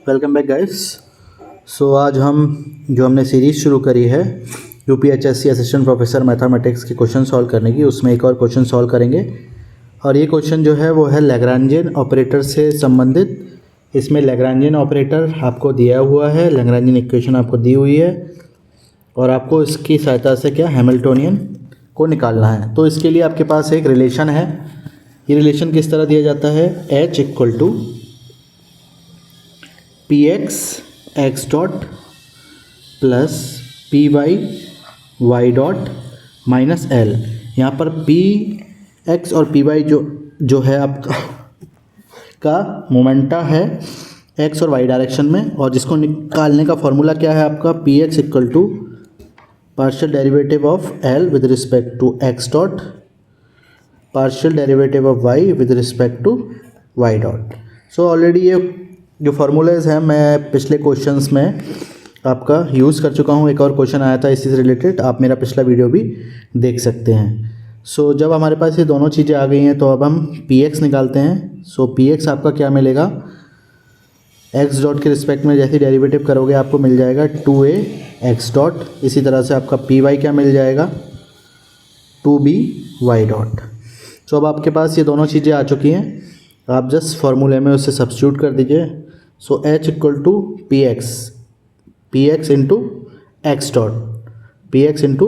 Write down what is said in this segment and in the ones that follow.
Welcome back guys. सो आज हमने series शुरू करी है यूपीएचएससी असिस्टेंट प्रोफेसर मैथमेटिक्स के क्वेश्चन सॉल्व करने की, उसमें एक और क्वेश्चन सॉल्व करेंगे। और ये क्वेश्चन जो है वो है लैग्रांजियन ऑपरेटर से संबंधित। इसमें लैग्रांजियन ऑपरेटर आपको दिया हुआ है, लैग्रांजियन इक्वेशन आपको दी हुई है और आपको इसकी सहायता से क्या हैमिल्टोनियन को निकालना है। तो इसके लिए आपके पास एक रिलेशन है। ये रिलेशन किस तरह दिया जाता है, H equal to P X dot plus P Y dot minus L. यहाँ पर पी एक्स और पी वाई जो है आपका मोमेंटा है एक्स और वाई डायरेक्शन में, और जिसको निकालने का फॉर्मूला क्या है आपका, P X equal to partial derivative of L with respect to X dot partial derivative of Y with respect to Y dot. So already ये जो फार्मूलाज हैं मैं पिछले क्वेश्चंस में आपका यूज़ कर चुका हूँ। एक और क्वेश्चन आया था इसी से रिलेटेड, आप मेरा पिछला वीडियो भी देख सकते हैं। सो जब हमारे पास ये दोनों चीज़ें आ गई हैं तो अब हम पी एक्स निकालते हैं। सो पी एक्स आपका क्या मिलेगा, एक्स डॉट के रिस्पेक्ट में जैसे डेरिवेटिव करोगे आपको मिल जाएगा 2a एक्स डॉट। इसी तरह से आपका पी वाई क्या मिल जाएगा, 2b वाई डॉट। सो अब आपके पास ये दोनों चीज़ें आ चुकी हैं, आप जस्ट फार्मूले में उसे सब्स्टिट्यूट कर दीजिए। So H equal to P X into X dot, P X into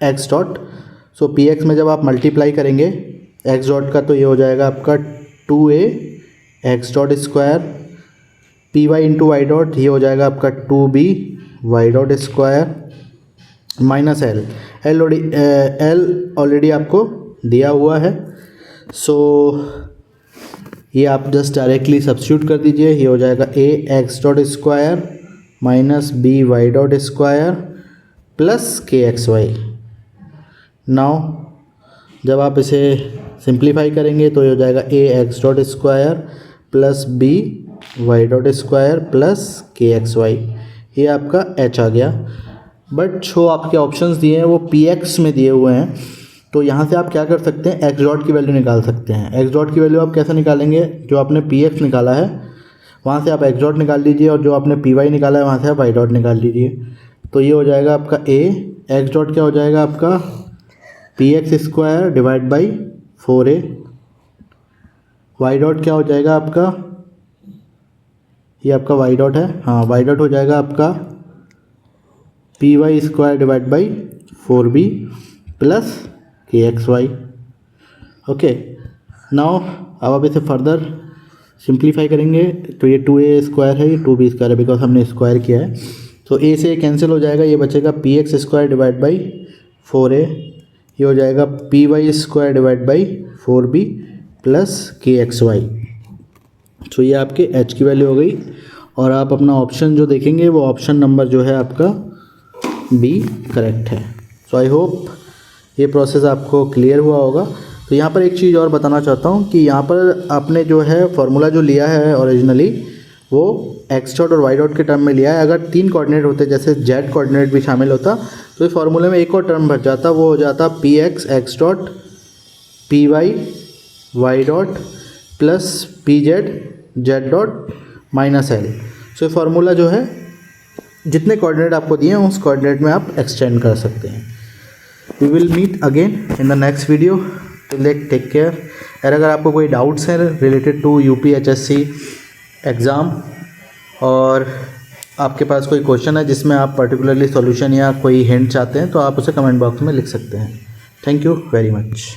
X dot. So P X में जब आप मल्टीप्लाई करेंगे एक्स डॉट का तो ये हो जाएगा आपका 2a X dot square, P Y into Y dot ये हो जाएगा आपका 2b Y dot square minus L already आपको दिया हुआ है। सो ये आप जस्ट डायरेक्टली सब्स्टिट्यूट कर दीजिए। ये हो जाएगा a X dot square minus b Y dot square plus K X Y. Now जब आप इसे सिंप्लीफाई करेंगे तो ये हो जाएगा a X dot square plus b Y dot square plus K X Y. ये आपका h आ गया। बट जो आपके ऑप्शंस दिए हैं वो पी एक्स में दिए हुए हैं, तो यहाँ से आप क्या कर सकते हैं, एक्स डॉट की वैल्यू निकाल सकते हैं। एक्स डॉट की वैल्यू आप कैसे निकालेंगे, जो आपने पी एक्स निकाला है वहाँ से आप एक्स डॉट निकाल लीजिए और जो आपने पी वाई निकाला है वहाँ से आप वाई डॉट निकाल लीजिए। तो ये हो जाएगा आपका a एक्स डॉट क्या हो जाएगा आपका P X square divide by 4a, Y dot क्या हो जाएगा आपका, ये आपका वाई डॉट है, हाँ वाई डॉट हो जाएगा आपका P Y square divide by 4b plus K X Y. Okay, now अब आप इसे फर्दर सिंप्लीफाई करेंगे तो ये 2a स्क्वायर है, ये 2b स्क्वायर है बिकॉज हमने स्क्वायर किया है। तो a से कैंसिल हो जाएगा, ये बचेगा P X square divide by 4a, ये हो जाएगा P Y square divide by 4b plus K X Y. तो ये आपके h की वैल्यू हो गई और आप अपना ऑप्शन जो देखेंगे वो ऑप्शन नंबर जो है आपका b करेक्ट है। सो आई होप ये प्रोसेस आपको क्लियर हुआ होगा। तो यहाँ पर एक चीज़ और बताना चाहता हूँ कि यहाँ पर आपने जो है फार्मूला जो लिया है ओरिजिनली वो एक्स डॉट और वाई डॉट के टर्म में लिया है। अगर 3 कोऑर्डिनेट होते जैसे जेड कोऑर्डिनेट भी शामिल होता तो इस फार्मूले में एक और टर्म भर जाता, वो हो जाता P X dot P Y dot plus P Z dot minus L. So ये फार्मूला जो है जितने कोऑर्डिनेट आपको दिए हैं उस कोऑर्डिनेट में आप एक्सटेंड कर सकते हैं। We will meet again in the next video. Take care. और अगर आपको कोई डाउट्स हैं रिलेटेड टू यूपीएचएससी एग्ज़ाम और आपके पास कोई क्वेश्चन है जिसमें आप पर्टिकुलरली सॉल्यूशन या कोई हिंट चाहते हैं तो आप उसे कमेंट बॉक्स में लिख सकते हैं। Thank you very much.